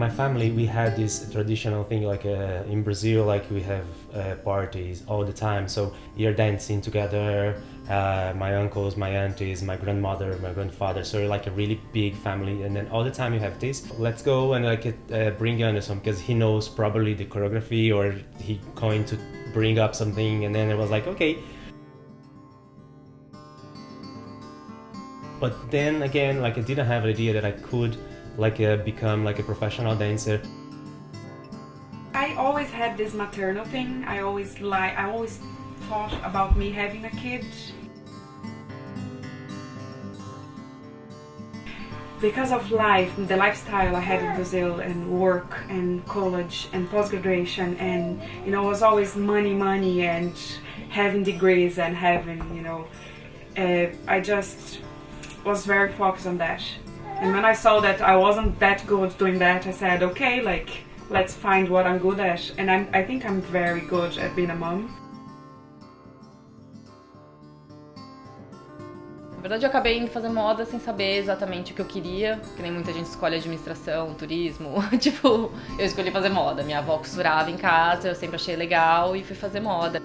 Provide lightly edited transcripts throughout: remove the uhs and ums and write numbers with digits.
my family, we had this traditional thing, like in Brazil, like we have parties all the time. So you're dancing together, my uncles, my aunties, my grandmother, my grandfather. So you're like a really big family, and then all the time you have this. Let's go and like bring Anderson because he knows probably the choreography, or he going to bring up something. And then it was like, okay. But then again, like I didn't have an idea that I could like become like a professional dancer. I always had this maternal thing. I always thought about me having a kid. Because of life, the lifestyle I had in Brazil, and work and college and post-graduation, and it was always money and having degrees and having, I just was very focused on that. And when I saw that I wasn't that good doing that, I said, okay, like, let's find what I'm good at. And I think I'm very good at being a mom. Na verdade, eu acabei indo fazer moda sem saber exatamente o que eu queria, que nem muita gente escolhe administração, turismo. Tipo, eu escolhi fazer moda. Minha avó costurava em casa, eu sempre achei legal e fui fazer moda.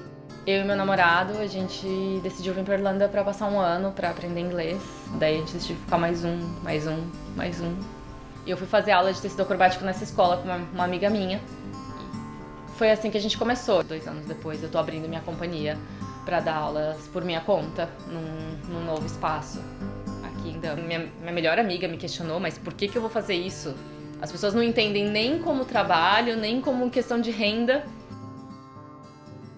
Eu e meu namorado, a gente decidiu vir pra Irlanda pra passar um ano pra aprender inglês. Daí a gente decidiu ficar mais um. E eu fui fazer aula de tecido acrobático nessa escola com uma amiga minha. Foi assim que a gente começou. 2 anos depois eu tô abrindo minha companhia pra dar aulas por minha conta, num novo espaço aqui ainda. Minha melhor amiga me questionou, mas por que eu vou fazer isso? As pessoas não entendem nem como trabalho, nem como questão de renda.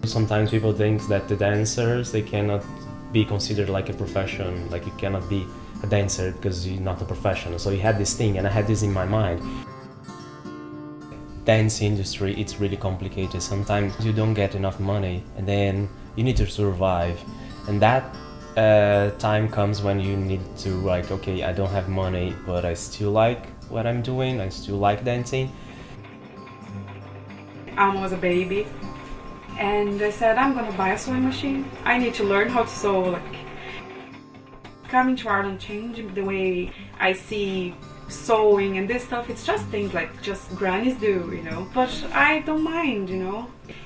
Sometimes people think that the dancers, they cannot be considered like a profession, like you cannot be a dancer because you're not a professional. So you had this thing, and I had this in my mind. Dance industry, it's really complicated. Sometimes you don't get enough money, and then you need to survive. And that time comes when you need to like, okay, I don't have money, but I still like what I'm doing. I still like dancing. I was a baby. And I said, I'm gonna buy a sewing machine. I need to learn how to sew. Like, coming to Ireland changed the way I see sewing and this stuff. It's just things like just grannies do, But I don't mind,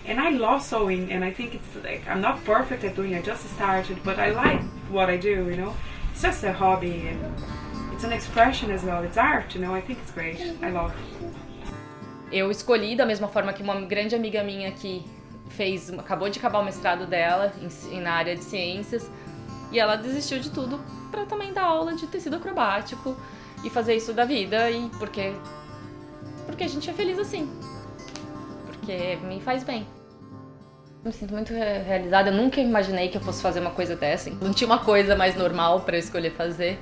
And I love sewing, and I think it's like I'm not perfect at doing it. I just started, but I like what I do, It's just a hobby, and it's an expression as well. It's art, I think it's great. I love it. Eu escolhi da mesma forma que uma grande amiga minha que acabou de acabar o mestrado dela na área de ciências, e ela desistiu de tudo para também dar aula de tecido acrobático e fazer isso da vida, e porque a gente é feliz assim, porque me faz bem. Eu me sinto muito realizada. Eu nunca imaginei que eu fosse fazer uma coisa dessa. Não tinha uma coisa mais normal para eu escolher fazer,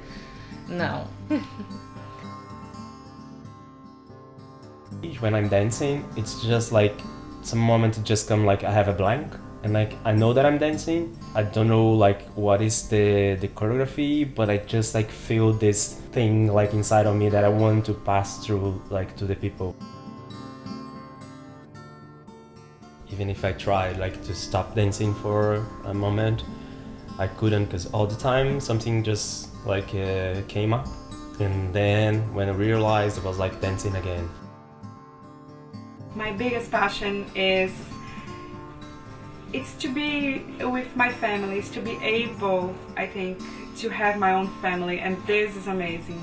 não. When I'm dancing, it's just like some moment it just come like I have a blank, and like I know that I'm dancing. I don't know like what is the choreography, but I just like feel this thing like inside of me that I want to pass through like to the people. Even if I tried like to stop dancing for a moment, I couldn't, because all the time something just like came up, and then when I realized, it was like dancing again. My biggest passion it's to be with my family, it's to be able, I think, to have my own family, and this is amazing.